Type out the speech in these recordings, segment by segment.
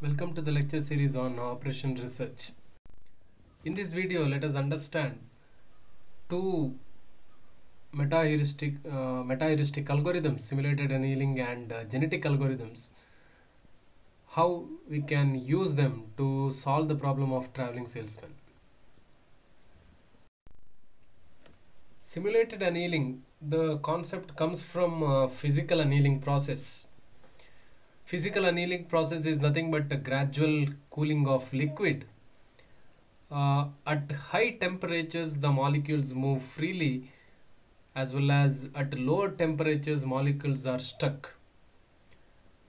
Welcome to the lecture series on operation research. In this video, let us understand two meta-heuristic algorithms, simulated annealing and genetic algorithms, how we can use them to solve the problem of traveling salesman. Simulated annealing, the concept comes from physical annealing process. Physical annealing process is nothing but a gradual cooling of liquid. At high temperatures, the molecules move freely, as well as at lower temperatures, molecules are stuck.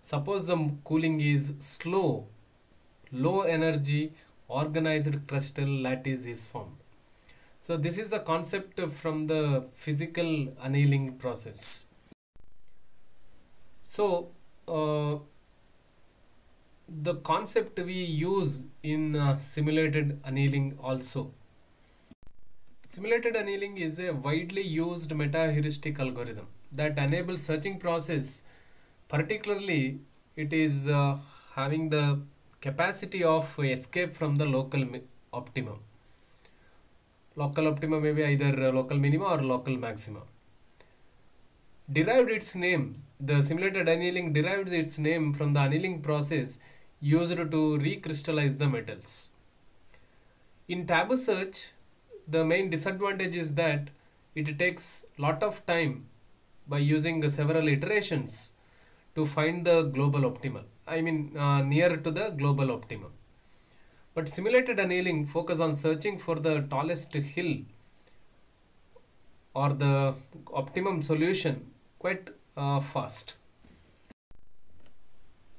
Suppose the cooling is slow, low energy, organized crystal lattice is formed. So this is the concept from the physical annealing process. So the concept we use in simulated annealing also. Simulated annealing is a widely used meta-heuristic algorithm that enables searching process. Particularly, it is having the capacity of escape from the local optimum. Local optimum may be either local minima or local maxima. Derived its name, the simulated annealing derives its name from the annealing process used to recrystallize the metals. In taboo search, the main disadvantage is that it takes lot of time by using several iterations to find the global optimal. Near to the global optimum. But simulated annealing focus on searching for the tallest hill or the optimum solution quite fast.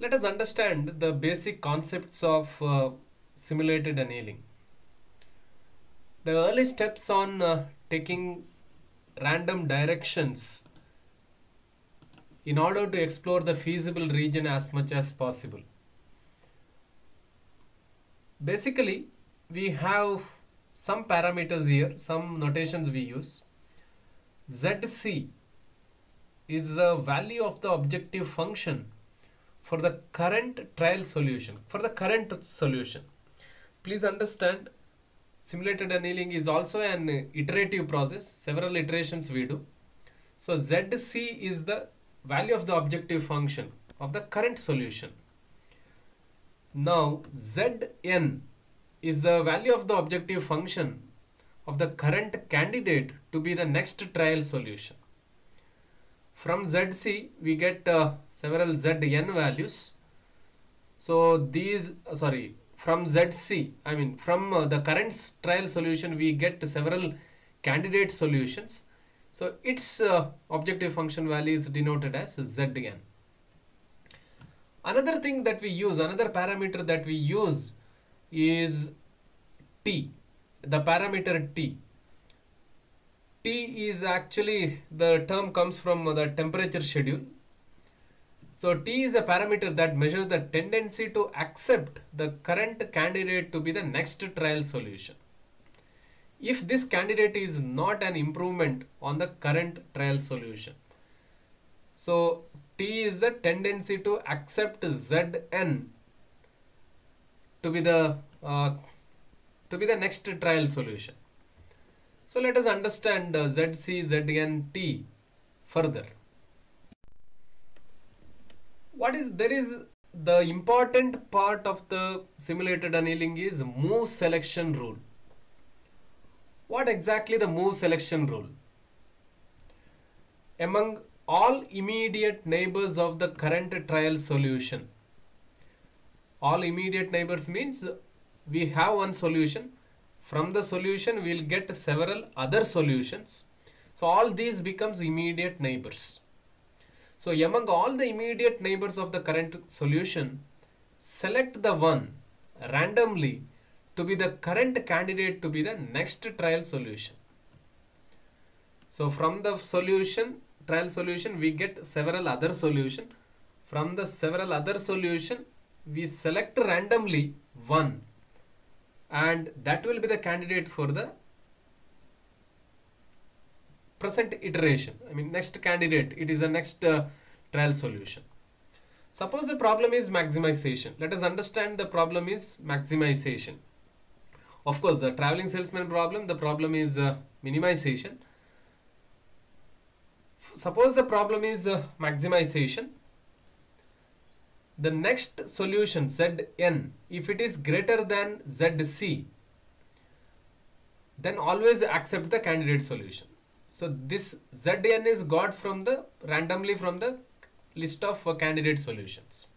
Let us understand the basic concepts of simulated annealing. The early steps on taking random directions in order to explore the feasible region as much as possible. Basically, we have some parameters here, some notations we use. ZC is the value of the objective function for the current trial solution. Please understand, simulated annealing is also an iterative process. Several iterations we do. So ZC is the value of the objective function of the current solution. Now Zn is the value of the objective function of the current candidate to be the next trial solution. From ZC we get several Zn values. So from ZC, from the current trial solution we get several candidate solutions. So its objective function value is denoted as Zn. Another thing that we use, another parameter that we use is T, the parameter T. T is actually, the term comes from the temperature schedule. So T is a parameter that measures the tendency to accept the current candidate to be the next trial solution. If this candidate is not an improvement on the current trial solution. So T is the tendency to accept Zn to be the next trial solution. So let us understand ZC, Zn, T further. There is the important part of the simulated annealing is move selection rule. What exactly the move selection rule? Among all immediate neighbors of the current trial solution. All immediate neighbors means we have one solution. From the solution we will get several other solutions. So all these becomes immediate neighbors. So among all the immediate neighbors of the current solution, select the one randomly to be the current candidate to be the next trial solution. So from the trial solution we get several other solutions. From the several other solution we select randomly one, and that will be the candidate for the present iteration. Next candidate, it is the next trial solution. Suppose the problem is maximization. Let us understand the problem is maximization. Of course, the traveling salesman problem, the problem is minimization. Suppose the problem is maximization. The next solution Zn, if it is greater than Zc, then always accept the candidate solution. So this Zn is got from the randomly from the list of candidate solutions.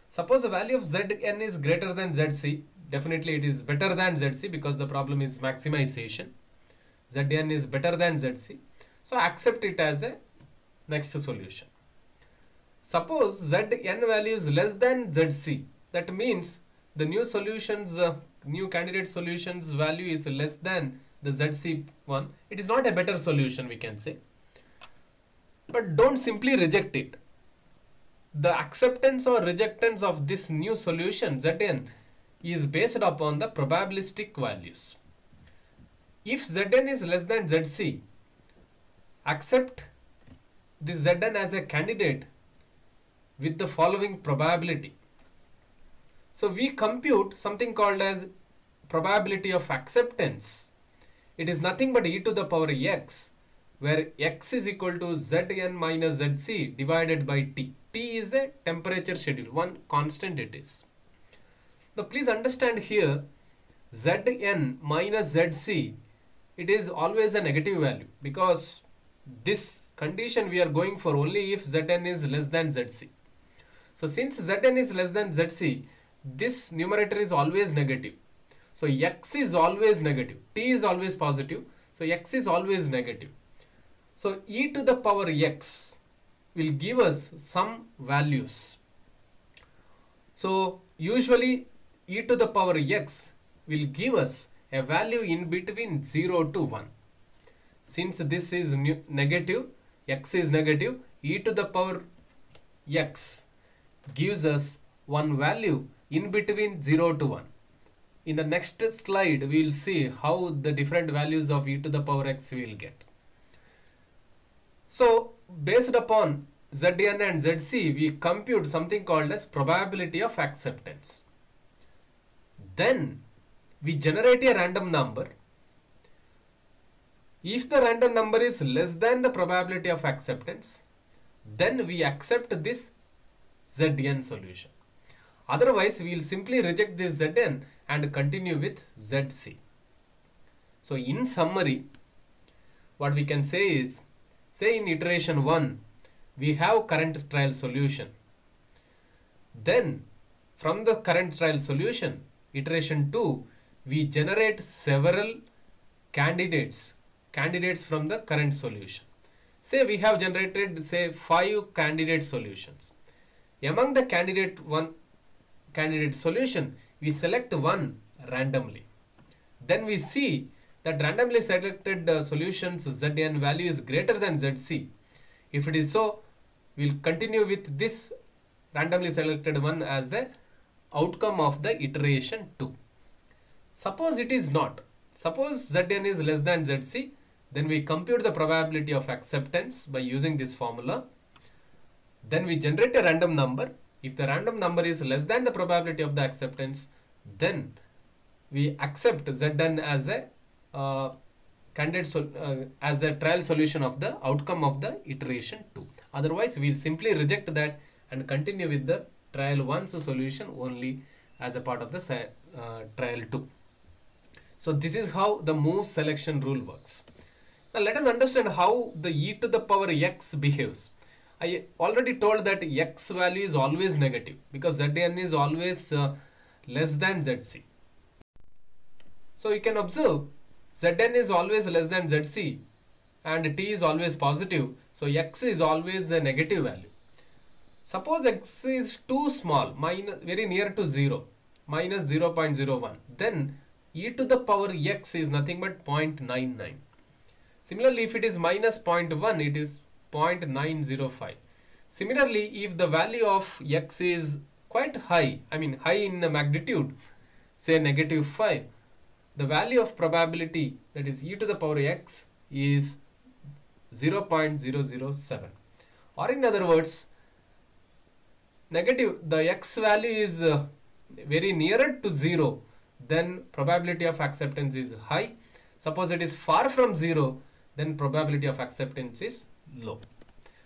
Suppose the value of Zn is greater than Zc, definitely it is better than Zc because the problem is maximization. Zn is better than Zc, so accept it as a next solution. Suppose Zn value is less than Zc, that means the new solutions, new candidate solutions value is less than the Zc one. It is not a better solution, we can say. But don't simply reject it. The acceptance or rejectance of this new solution Zn is based upon the probabilistic values. If Zn is less than Zc, accept this Zn as a candidate with the following probability. So we compute something called as probability of acceptance. It is nothing but e to the power x, where x is equal to Zn minus Zc divided by t. T is a temperature schedule, one constant it is. Now please understand here, Zn minus Zc, it is always a negative value because this condition we are going for only if Zn is less than Zc. So since Zn is less than Zc, this numerator is always negative. So x is always negative, t is always positive, so x is always negative. So e to the power x will give us some values. So usually e to the power x will give us a value in between 0 to 1. Since this is negative, x is negative, e to the power x gives us one value in between 0 to 1. In the next slide, we will see how the different values of e to the power x we will get. So based upon Zn and Zc, we compute something called as probability of acceptance. Then we generate a random number. If the random number is less than the probability of acceptance, then we accept this Zn solution. Otherwise, we will simply reject this Zn and continue with Zc. So in summary, what we can say is, say in iteration 1, we have current trial solution. Then from the current trial solution, iteration 2, we generate several candidates from the current solution. Say we have generated, say, 5 candidate solutions. Among the candidate solution, we select one randomly. Then we see that randomly selected solutions Zn value is greater than Zc. If it is so, we'll continue with this randomly selected one as the outcome of the iteration 2. Suppose it is not. Suppose Zn is less than Zc, then we compute the probability of acceptance by using this formula. Then we generate a random number. If the random number is less than the probability of the acceptance, then we accept Zn as a as a trial solution of the outcome of the iteration 2. Otherwise, we simply reject that and continue with the trial 1's solution only as a part of the trial 2. So this is how the move selection rule works. Now let us understand how the e to the power x behaves. I already told that x value is always negative because Zn is always less than Zc. So you can observe Zn is always less than Zc and t is always positive. So x is always a negative value. Suppose x is too small, very near to 0, minus 0.01. Then e to the power x is nothing but 0.99. Similarly, if it is minus 0.1, it is 0.905. Similarly, if the value of x is quite high, high in magnitude, say negative 5, the value of probability, that is e to the power x, is 0.007. Or in other words, negative, the x value is very nearer to 0, then probability of acceptance is high. Suppose it is far from 0, then probability of acceptance is low.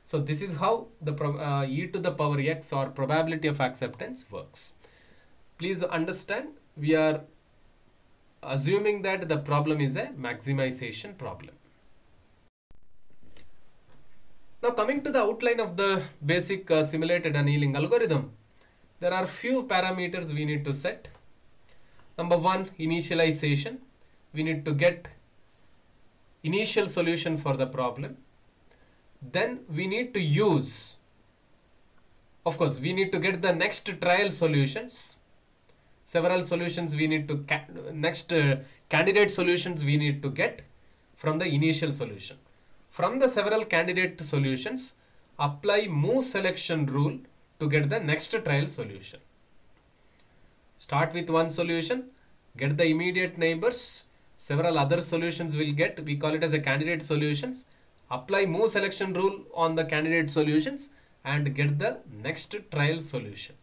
So this is how the e to the power x or probability of acceptance works. Please understand, we are assuming that the problem is a maximization problem. Now coming to the outline of the basic simulated annealing algorithm, there are few parameters we need to set. Number one, initialization. We need to get initial solution for the problem. Then we need to use, of course, we need to get the next trial solutions. Several solutions we need to, candidate solutions we need to get from the initial solution. From the several candidate solutions, apply move selection rule to get the next trial solution. Start with one solution, get the immediate neighbors, several other solutions will get, we call it as a candidate solutions. Apply move selection rule on the candidate solutions and get the next trial solution.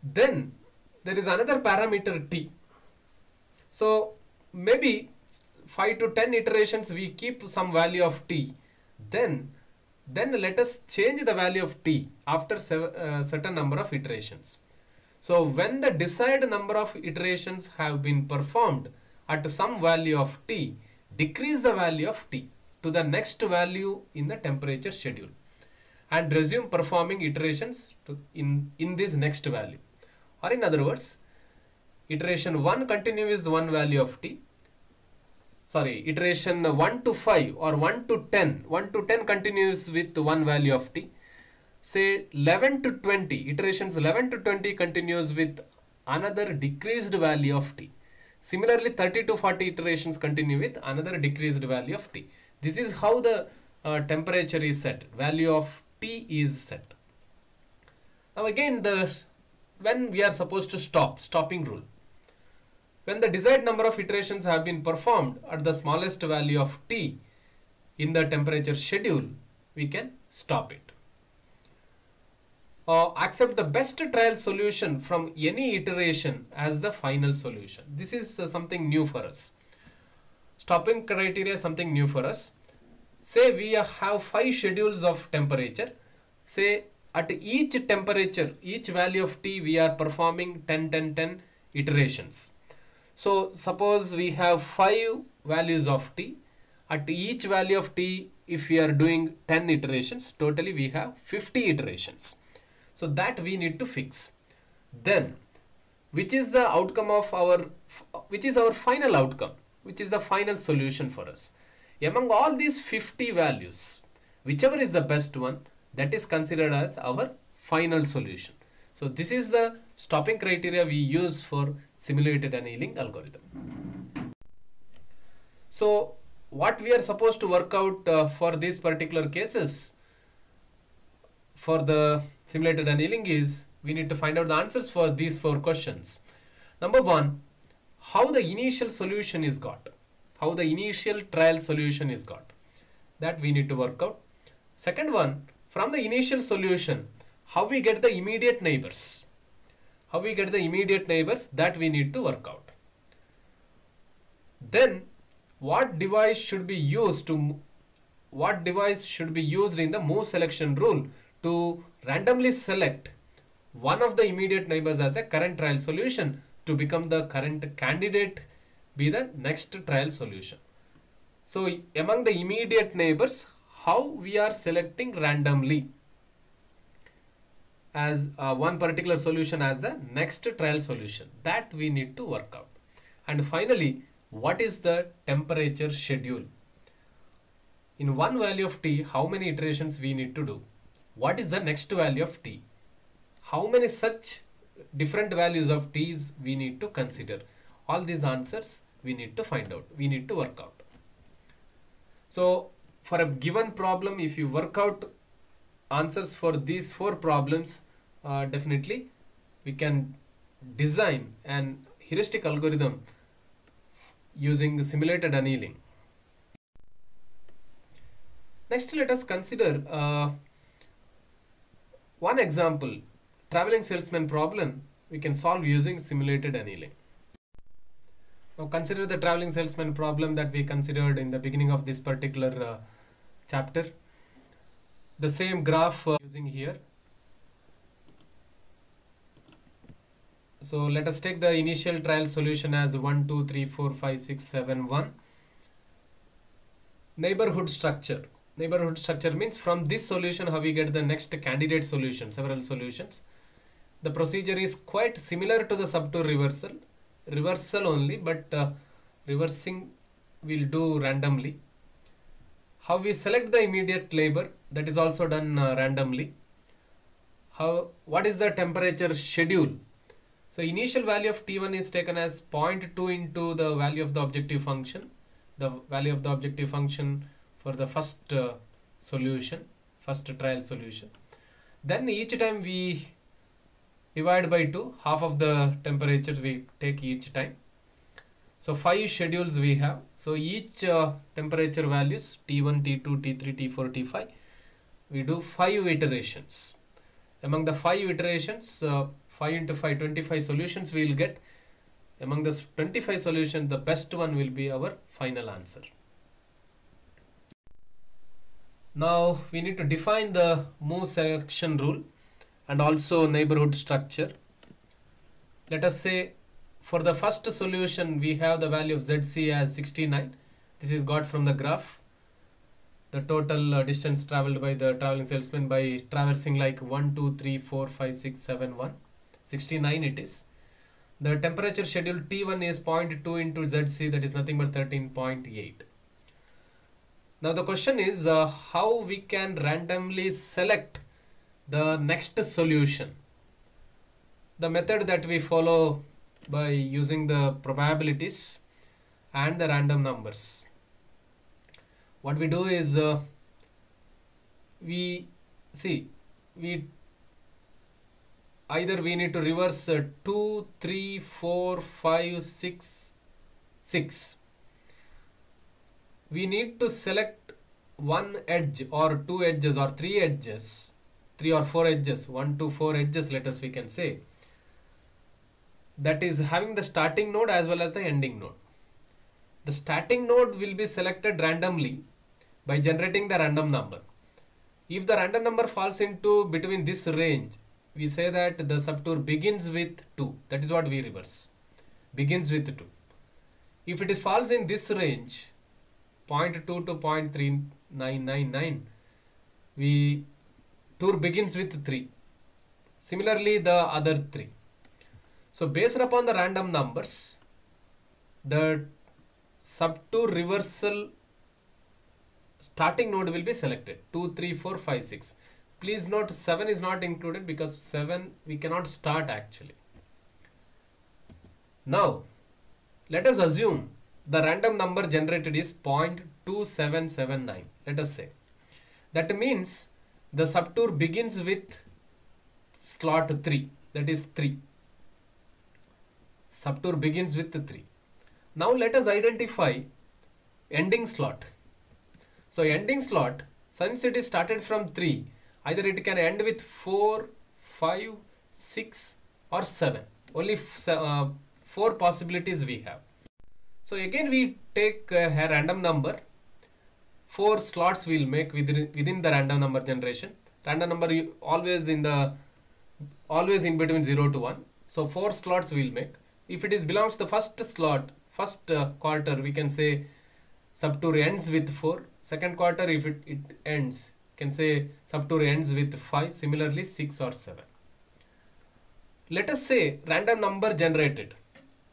Then there is another parameter t. So maybe 5 to 10 iterations we keep some value of t. Then let us change the value of t after certain number of iterations. So when the desired number of iterations have been performed at some value of t, decrease the value of t to the next value in the temperature schedule and resume performing iterations in this next value. Or in other words, iteration 1 continue with one value of t. Sorry, iteration 1 to 5 or 1 to 10. 1 to 10 continues with one value of t. Say 11 to 20, iterations 11 to 20 continues with another decreased value of t. Similarly, 30 to 40 iterations continue with another decreased value of t. This is how the temperature is set, value of t is set. Now again, when we are supposed to stop, stopping rule. When the desired number of iterations have been performed at the smallest value of t in the temperature schedule, we can stop it. Accept the best trial solution from any iteration as the final solution. This is something new for us. Stopping criteria is something new for us. Say we have 5 schedules of temperature. Say at each temperature, each value of t, we are performing 10 iterations. So suppose we have 5 values of t. At each value of t, if we are doing 10 iterations, totally we have 50 iterations. So that we need to fix. Then, which is the outcome of which is our final outcome? Which is the final solution for us? Among all these 50 values, whichever is the best one, that is considered as our final solution. So this is the stopping criteria we use for simulated annealing algorithm. So what we are supposed to work out for these particular cases for the simulated annealing is, we need to find out the answers for these 4 questions. Number 1, how the initial solution is got. How the initial trial solution is got. That we need to work out. Second one, from the initial solution, how we get the immediate neighbors. How we get the immediate neighbors, that we need to work out. Then what device should be used in the move selection rule to randomly select one of the immediate neighbors as a current trial solution to become the current candidate be the next trial solution. So among the immediate neighbors, how we are selecting randomly as one particular solution as the next trial solution, that we need to work out. And finally, what is the temperature schedule? In one value of t, how many iterations we need to do? What is the next value of t? How many such different values of t's we need to consider? All these answers we need to find out. We need to work out. So for a given problem, if you work out answers for these 4 problems, definitely we can design an heuristic algorithm using simulated annealing. Next, let us consider One example, traveling salesman problem, we can solve using simulated annealing. Now consider the traveling salesman problem that we considered in the beginning of this particular chapter. The same graph using here. So let us take the initial trial solution as 1, 2, 3, 4, 5, 6, 7, 1. Neighborhood structure. Neighborhood structure means from this solution how we get the next candidate solution, several solutions. The procedure is quite similar to the subtour reversal. Reversal only, but reversing we'll do randomly. How we select the immediate labor, that is also done randomly. What is the temperature schedule? So initial value of T1 is taken as 0.2 into the value of the objective function. The value of the objective function for the first solution, first trial solution. Then each time we divide by 2, half of the temperatures we take each time. So 5 schedules we have. So each temperature values T1, T2, T3, T4, T5. We do 5 iterations. Among the 5 iterations, 5 into 5, 25 solutions we will get. Among the 25 solutions, the best one will be our final answer. Now we need to define the move selection rule and also neighborhood structure. Let us say for the first solution we have the value of ZC as 69. This is got from the graph. The total distance traveled by the traveling salesman by traversing like 1, 2, 3, 4, 5, 6, 7, 1. 69 it is. The temperature schedule T1 is 0.2 into ZC, that is nothing but 13.8. Now the question is how we can randomly select the next solution. The method that we follow by using the probabilities and the random numbers. What we do is either we need to reverse 2, 3, 4, 5, 6, 6. We need to select one edge or 2 edges or 3 edges, 3 or 4 edges, 1 to 4 edges let us we can say. That is having the starting node as well as the ending node. The starting node will be selected randomly by generating the random number. If the random number falls into between this range, we say that the subtour begins with 2. That is what we reverse. Begins with 2. If it falls in this range, 0.2 to 0.3999, tour begins with 3. Similarly, the other 3. So based upon the random numbers, the subtour reversal starting node will be selected. 2, 3, 4, 5, 6. Please note 7 is not included because 7 we cannot start actually. Now let us assume the random number generated is 0.2779. Let us say. That means the subtour begins with slot 3. That is 3. Subtour begins with 3. Now let us identify ending slot. So ending slot, since it is started from 3, either it can end with 4, 5, 6 or 7. Only 4 possibilities we have. So again we take a random number. 4 slots we will make within the random number generation. Random number always in between 0 to 1. So 4 slots we will make. If it belongs to the first slot, first quarter, we can say subtour ends with 4. Second quarter, if it ends, can say subtour ends with 5. Similarly 6 or 7. Let us say random number generated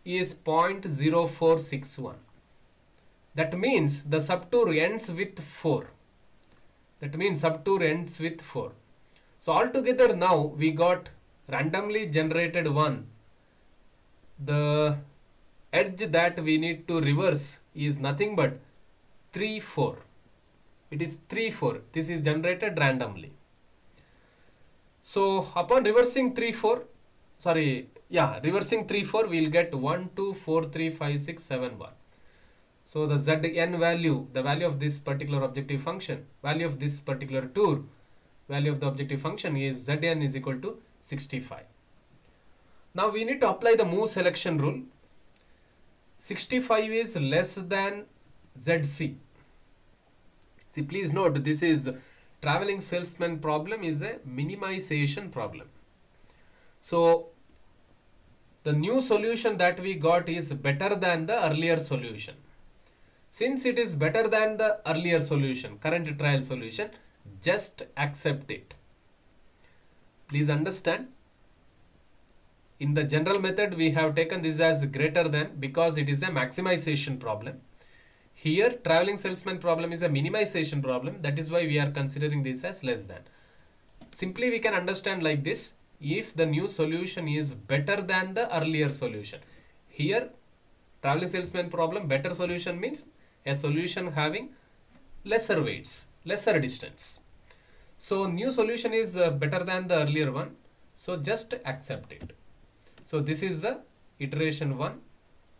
is 0.0461. That means the subtour ends with 4. That means subtour ends with 4. So altogether now we got randomly generated 1. The edge that we need to reverse is nothing but 3, 4. It is 3, 4. This is generated randomly. So upon reversing 3, 4, reversing 3, 4, we will get 1, 2, 4, 3, 5, 6, 7, 1. So the Zn value, the value of this particular objective function, value of this particular tour value of the objective function is Zn is equal to 65. Now we need to apply the move selection rule. 65 is less than ZC. See, please note, this is traveling salesman problem is a minimization problem. So the new solution that we got is better than the earlier solution. Since it is better than the earlier solution, current trial solution, just accept it. Please understand, in the general method we have taken this as greater than because it is a maximization problem. Here traveling salesman problem is a minimization problem, that is why we are considering this as less than. Simply we can understand like this: if the new solution is better than the earlier solution. Here traveling salesman problem, better solution means a solution having lesser weights, lesser distance. So new solution is better than the earlier one, so just accept it. So this is the iteration 1,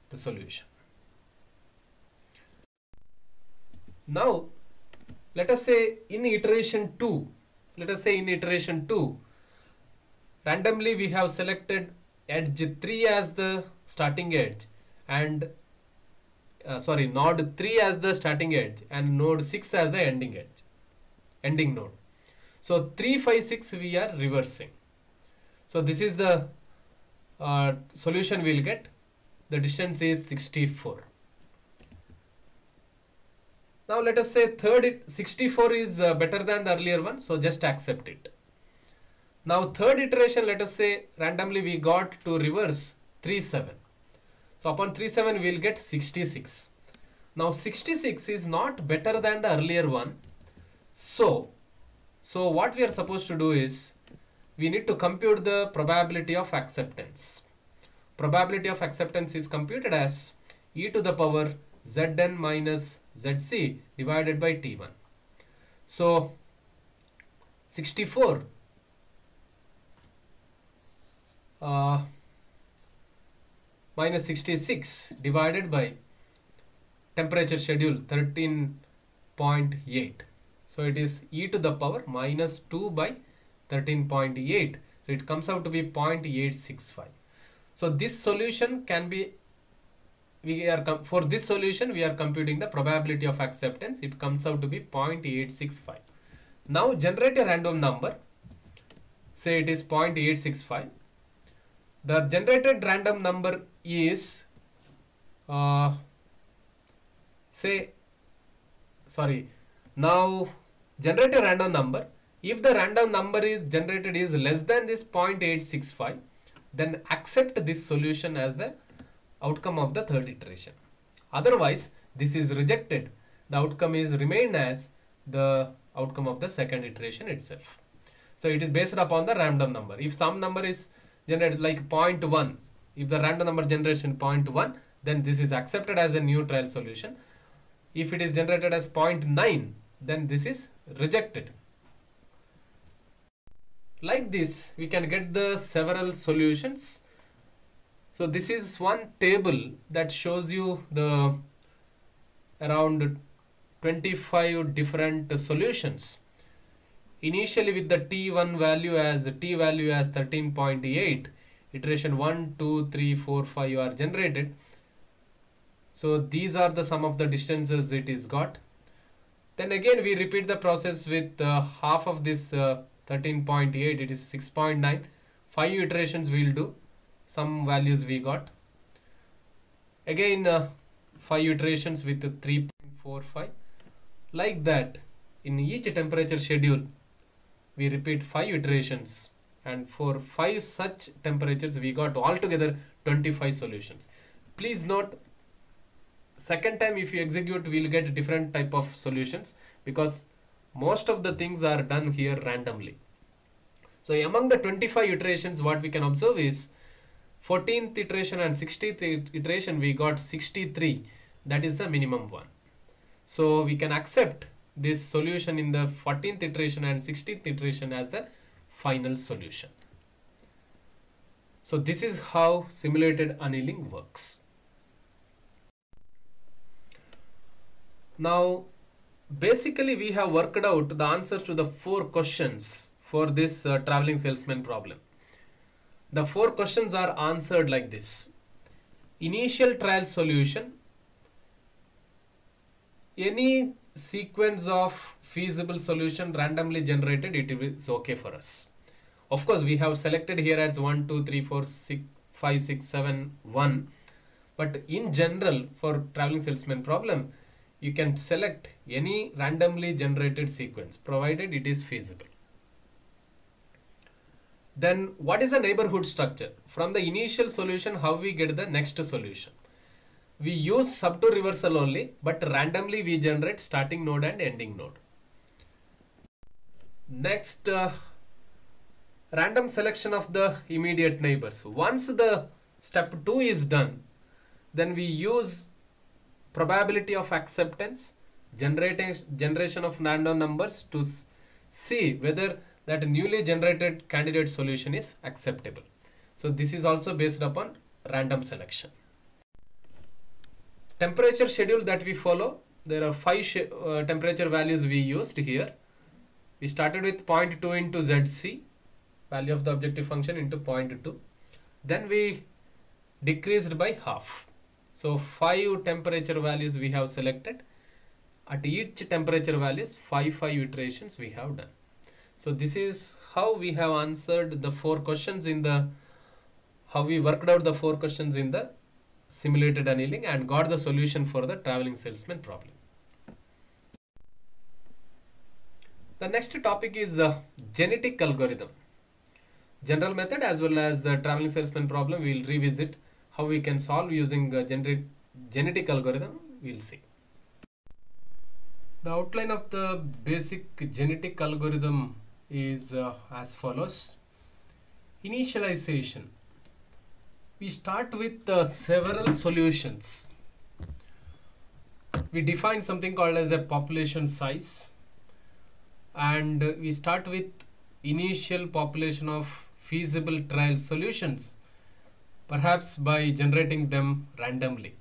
the solution. Now let us say in iteration 2, randomly we have selected edge 3 as the starting edge and node 3 as the starting edge and node 6 as the ending node. So 3, 5, 6 we are reversing. So this is the solution we will get. The distance is 64. Now let us say 64 is better than the earlier one, so just accept it. Now third iteration, let us say randomly we got to reverse 3, 7. So upon 3, 7 we will get 66. Now 66 is not better than the earlier one. So what we are supposed to do is we need to compute the probability of acceptance. Probability of acceptance is computed as e to the power Zn minus Zc divided by T1. So 64 minus 66 divided by temperature schedule 13.8. So it is e to the power minus 2 by 13.8. So it comes out to be 0.865. So this solution can be, for this solution we are computing the probability of acceptance. It comes out to be 0.865. Now generate a random number. Say it is 0.865. The generated random number is now generate a random number. If the random number is generated is less than this 0.865, then accept this solution as the outcome of the third iteration. Otherwise this is rejected. The outcome is remained as the outcome of the second iteration itself. So it is based upon the random number. If some number is generated like 0.1, if the random number generation 0.1, then this is accepted as a new trial solution. If it is generated as 0.9, then this is rejected. Like this we can get the several solutions. So this is one table that shows you the around 25 different solutions. Initially with the T1 value as T value as 13.8, iteration 1, 2, 3, 4, 5 are generated. So these are the sum of the distances it is got. Then again we repeat the process with half of this 13.8, it is 6.9. 5 iterations we will do. Some values we got. Again 5 iterations with 3.45. Like that, in each temperature schedule we repeat 5 iterations, and for 5 such temperatures we got altogether 25 solutions. Please note, second time if you execute we will get different type of solutions because most of the things are done here randomly. So among the 25 iterations what we can observe is 14th iteration and 60th iteration we got 63. That is the minimum one. So we can accept this solution in the 14th iteration and 60th iteration as the final solution. So this is how simulated annealing works. Now basically we have worked out the answers to the 4 questions for this traveling salesman problem. The 4 questions are answered like this. Initial trial solution, any sequence of feasible solution randomly generated, it is okay for us. Of course, we have selected here as 1, 2, 3, 4, 6, 5, 6, 7, 1. But in general, for traveling salesman problem, you can select any randomly generated sequence provided it is feasible. Then what is a neighborhood structure? From the initial solution, how we get the next solution? We use subto reversal only, but randomly we generate starting node and ending node. Next, random selection of the immediate neighbors. Once the step 2 is done, then we use probability of acceptance, generation of random numbers to see whether that newly generated candidate solution is acceptable. So this is also based upon random selection. Temperature schedule that we follow, there are 5 temperature values we used here. We started with 0.2 into ZC, value of the objective function, into 0.2. Then we decreased by half. So 5 temperature values we have selected. At each temperature values, 5 iterations we have done. So this is how we have answered the 4 questions in the, how we worked out the 4 questions in the simulated annealing and got the solution for the traveling salesman problem. The next topic is genetic algorithm. General method as well as traveling salesman problem we will revisit. How we can solve using genetic algorithm, we will see. The outline of the basic genetic algorithm is as follows. Initialization. We start with several solutions. We define something called as a population size, and we start with initial population of feasible trial solutions, perhaps by generating them randomly.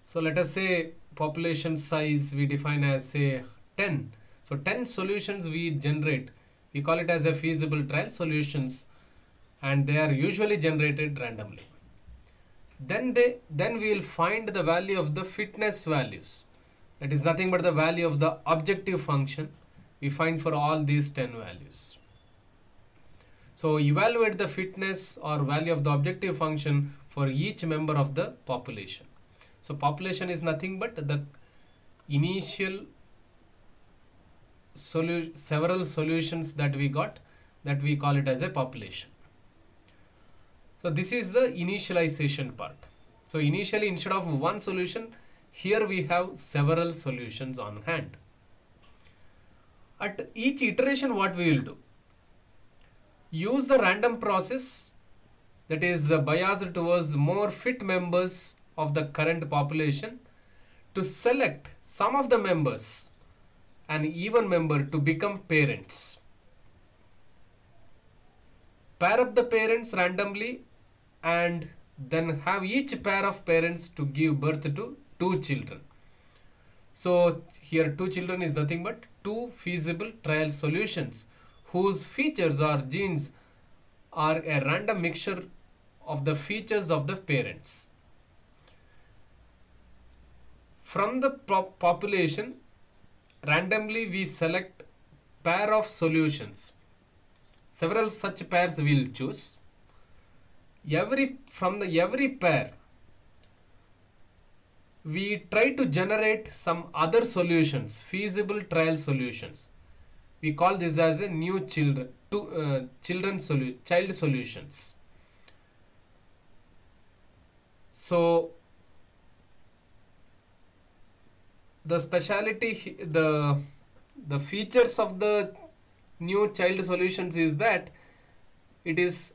So let us say population size we define as say 10. So 10 solutions we generate, we call it as a feasible trial solutions, and they are usually generated randomly. Then we will find the value of the fitness values. That is nothing but the value of the objective function we find for all these 10 values. So evaluate the fitness or value of the objective function for each member of the population. So population is nothing but the initial several solutions that we got, that we call it as a population. So this is the initialization part. So initially, instead of one solution, here we have several solutions on hand. At each iteration, what we will do? Use the random process that is biased towards more fit members of the current population to select some of the members, an even member, to become parents. Pair up the parents randomly and then have each pair of parents to give birth to 2 children. So here 2 children is nothing but 2 feasible trial solutions whose features or genes are a random mixture of the features of the parents. From the population, randomly we select pair of solutions. Several such pairs we will choose. From every pair, we try to generate some other solutions, feasible trial solutions. We call this as a new child solutions. So the speciality, the features of the new child solutions is that it is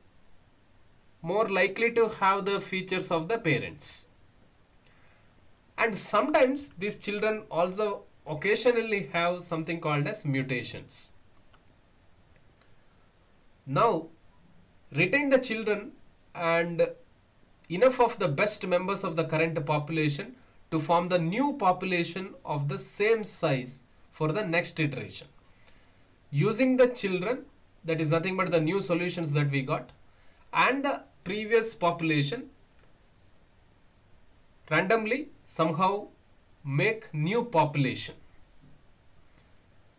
more likely to have the features of the parents. And sometimes these children also occasionally have something called as mutations. Now, retain the children and enough of the best members of the current population to form the new population of the same size for the next iteration. Using the children, that is nothing but the new solutions that we got, and the previous population, randomly somehow make new population.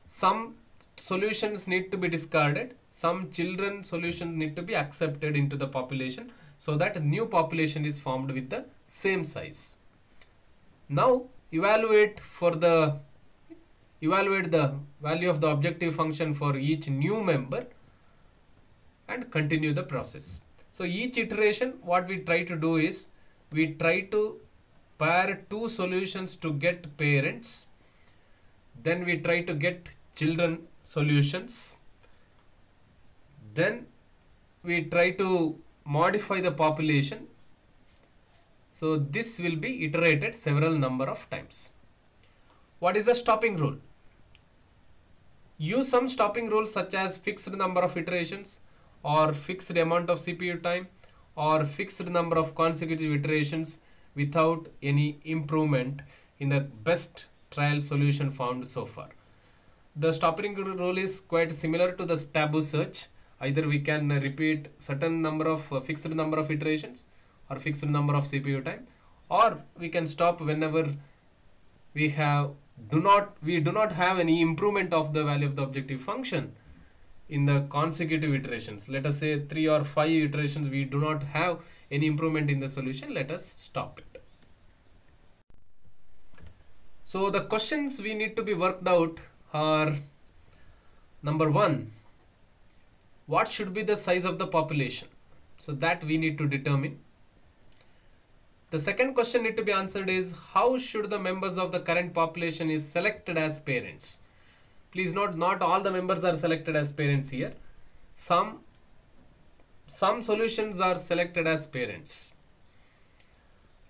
Some solutions need to be discarded, some children solutions need to be accepted into the population, so that a new population is formed with the same size. Now evaluate the value of the objective function for each new member and continue the process. So each iteration, what we try to do is we try to pair two solutions to get parents, then we try to get children solutions, then we try to modify the population. So this will be iterated several number of times. What is the stopping rule? Use some stopping rules such as fixed number of iterations, or fixed amount of CPU time, or fixed number of consecutive iterations without any improvement in the best trial solution found so far. The stopping rule is quite similar to the taboo search. Either we can repeat certain number of fixed number of iterations or fixed number of CPU time, or we can stop whenever we do not have any improvement of the value of the objective function in the consecutive iterations. Let us say 3 or 5 iterations we do not have any improvement in the solution, let us stop it. So the questions we need to be worked out are: number 1, what should be the size of the population? So that we need to determine. The second question need to be answered is: how should the members of the current population is selected as parents? Please note, not all the members are selected as parents here. Some solutions are selected as parents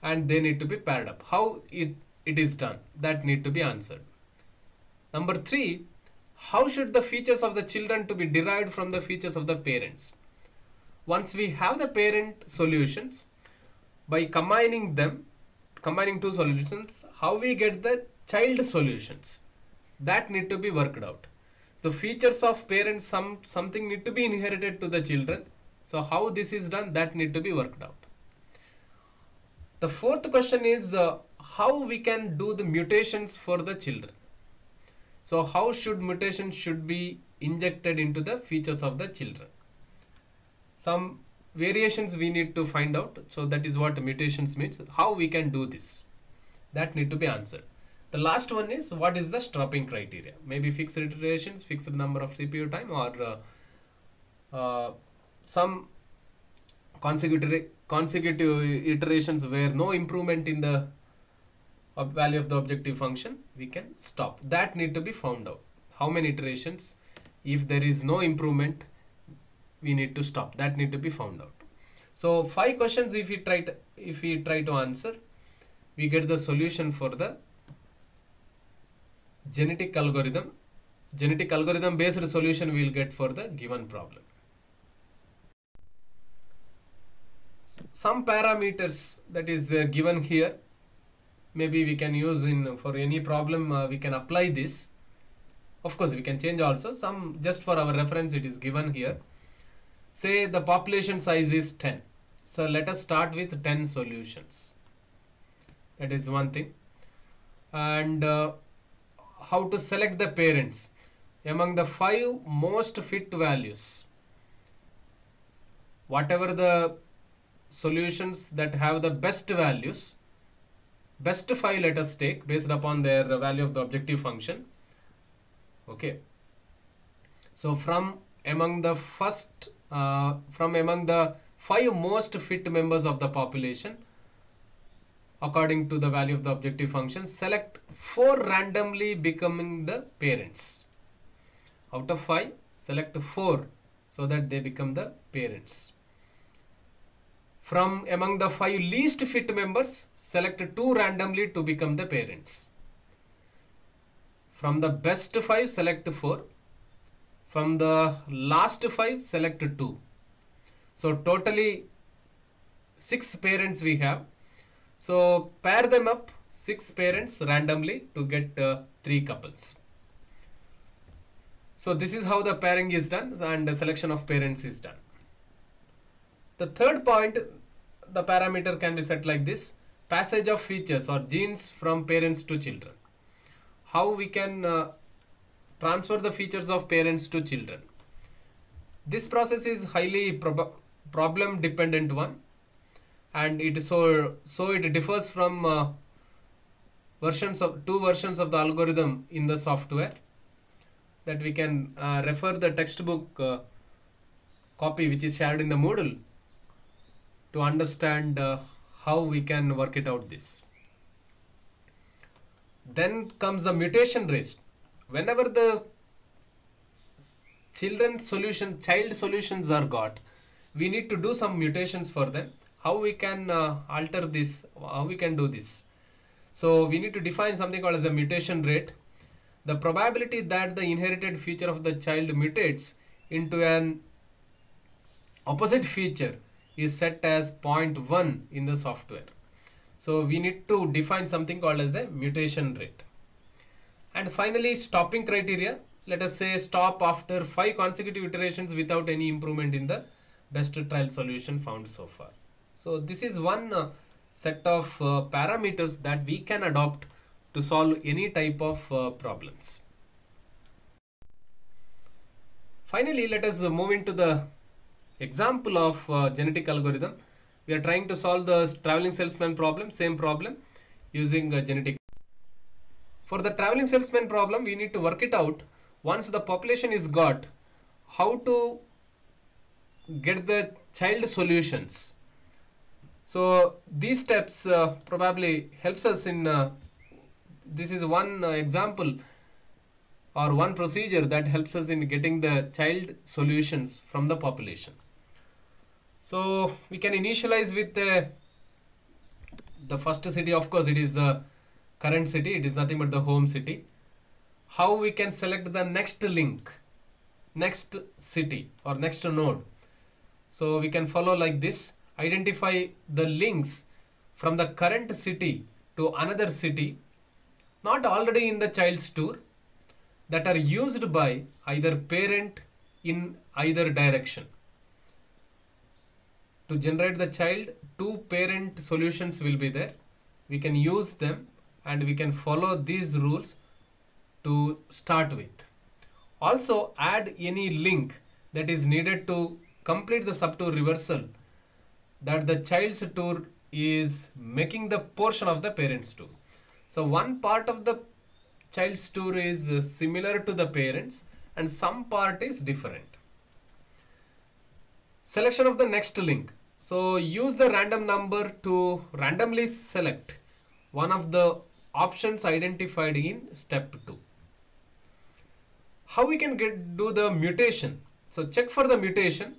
and they need to be paired up. How it is done, that need to be answered. Number 3, how should the features of the children to be derived from the features of the parents? Once we have the parent solutions, by combining two solutions, how we get the child solutions, that need to be worked out. The features of parents, something need to be inherited to the children. So how this is done, that need to be worked out. The fourth question is how we can do the mutations for the children. So how should mutations should be injected into the features of the children? Some variations we need to find out. So that is what mutations means. How we can do this, that need to be answered. The last one is, what is the stopping criteria? Maybe fixed iterations, fixed number of CPU time, or some consecutive iterations where no improvement in the value of the objective function, we can stop. That need to be found out. How many iterations? If there is no improvement, we need to stop. That need to be found out. So 5 questions if we try to answer, we get the solution for the genetic algorithm based solution we will get for the given problem. Some parameters that is given here, maybe we can use for any problem, we can apply this. Of course we can change also, some just for our reference it is given here. Say the population size is 10. So let us start with 10 solutions. That is one thing. And how to select the parents among the 5 most fit values. Whatever the solutions that have the best values, best 5 let us take based upon their value of the objective function. Okay. So from among the 5 most fit members of the population, according to the value of the objective function, select 4 randomly becoming the parents. Out of 5, select 4 so that they become the parents. From among the 5 least fit members, select 2 randomly to become the parents. From the best 5, select 4. From the last 5, select 2. So totally 6 parents we have. So pair them up 6 parents randomly to get 3 couples. So this is how the pairing is done and the selection of parents is done. The third point, the parameter can be set like this: passage of features or genes from parents to children. How we can transfer the features of parents to children. This process is highly problem dependent one, and it it differs from two versions of the algorithm in the software, that we can refer the textbook copy which is shared in the Moodle to understand how we can work it out this. Then comes the mutation rate. Whenever the child solutions are got, we need to do some mutations for them. How we can alter this, how we can do this? So we need to define something called as the mutation rate. The probability that the inherited feature of the child mutates into an opposite feature is set as 0.1 in the software. So we need to define something called as a mutation rate. And finally, stopping criteria. Let us say stop after 5 consecutive iterations without any improvement in the best trial solution found so far. So this is one set of parameters that we can adopt to solve any type of problems. Finally, let us move into the example of genetic algorithm. We are trying to solve the traveling salesman problem, same problem, using genetic. For the traveling salesman problem, we need to work it out. Once the population is got, how to get the child solutions. So these steps probably helps us in, this is one example or one procedure that helps us in getting the child solutions from the population. So we can initialize with the first city. Of course, it is the current city. It is nothing but the home city. How we can select the next link, next city or next node. So we can follow like this. Identify the links from the current city to another city, not already in the child's tour, that are used by either parent in either direction. To generate the child, 2 parent solutions will be there. We can use them and we can follow these rules to start with. Also add any link that is needed to complete the subtour reversal, that the child's tour is making the portion of the parent's tour. So one part of the child's tour is similar to the parents and some part is different. Selection of the next link. So use the random number to randomly select one of the options identified in step 2. How we can do the mutation? So check for the mutation.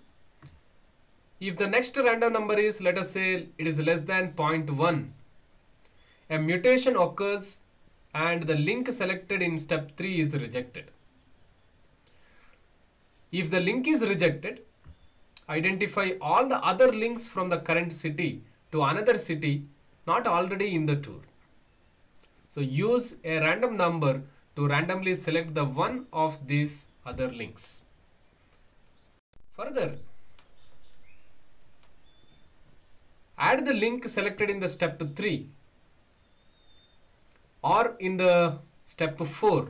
If the next random number is, let us say it is less than 0.1, a mutation occurs and the link selected in step 3 is rejected. If the link is rejected, identify all the other links from the current city to another city not already in the tour. So use a random number to randomly select the one of these other links. Further, add the link selected in the step 3 or in the step 4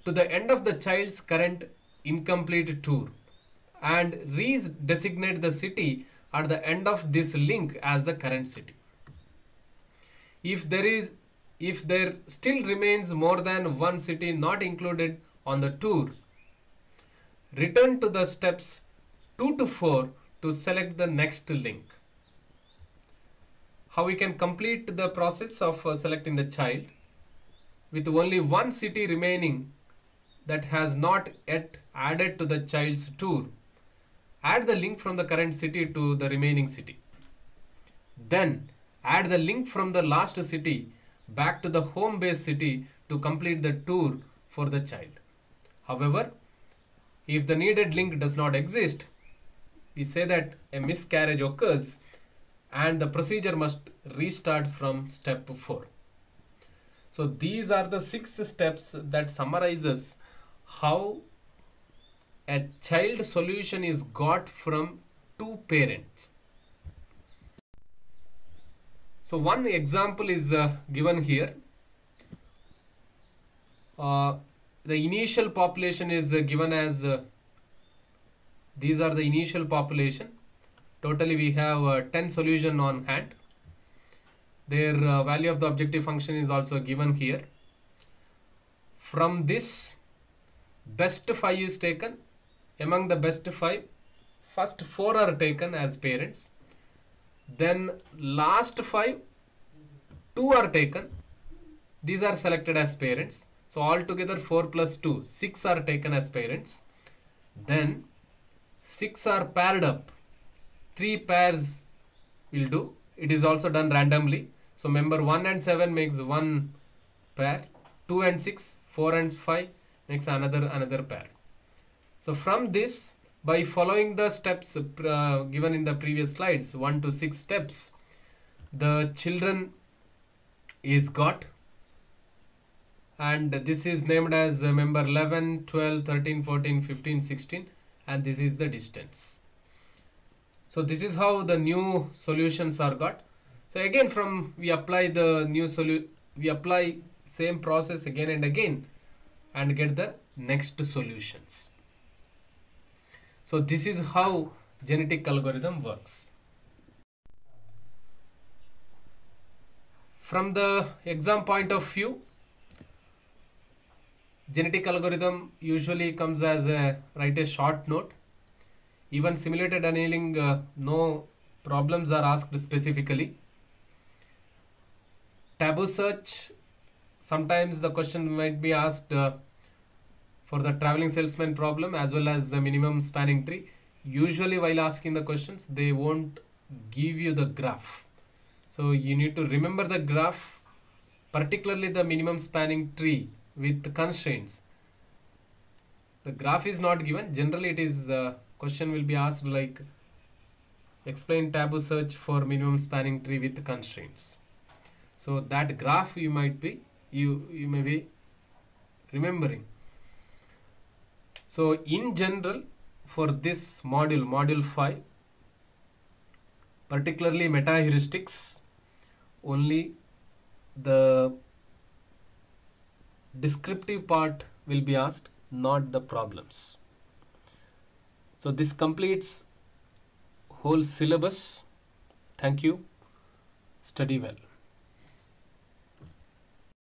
to the end of the child's current incomplete tour and redesignate the city at the end of this link as the current city. If there still remains more than one city not included on the tour, return to the steps 2 to 4 to select the next link. How we can complete the process of selecting the child with only one city remaining that has not yet added to the child's tour. Add the link from the current city to the remaining city. Then add the link from the last city back to the home base city to complete the tour for the child. However, if the needed link does not exist, we say that a miscarriage occurs and the procedure must restart from step 4. So these are the 6 steps that summarizes how a child solution is got from 2 parents. So one example is given here. The initial population is given as these are the initial population. Totally we have 10 solution on hand. Their value of the objective function is also given here. From this, best 5 is taken. Among the best 5, first 4 are taken as parents. Then last 5, 2 are taken. These are selected as parents. So altogether 4 plus 2, 6 are taken as parents. Then 6 are paired up. 3 pairs will do. It is also done randomly. So member 1 and 7 makes one pair. 2 and 6, 4 and 5 makes another pair. So from this, by following the steps given in the previous slides, 1 to 6 steps, the children is got, and this is named as member 11, 12, 13, 14, 15, 16, and this is the distance. So this is how the new solutions are got. So again, from we apply the new solution, we apply same process again and again and get the next solutions. So this is how genetic algorithm works. From the exam point of view, genetic algorithm usually comes as write a short note. Even simulated annealing, no problems are asked specifically. Taboo search, sometimes the question might be asked for the traveling salesman problem as well as the minimum spanning tree. Usually while asking the questions, they won't give you the graph. So you need to remember the graph, particularly the minimum spanning tree with constraints. The graph is not given. Generally it is question will be asked like explain taboo search for minimum spanning tree with constraints. So that graph you might be you may be remembering. So in general, for this module 5, particularly meta heuristics, only the descriptive part will be asked, not the problems. So this completes whole syllabus. Thank you. Study well.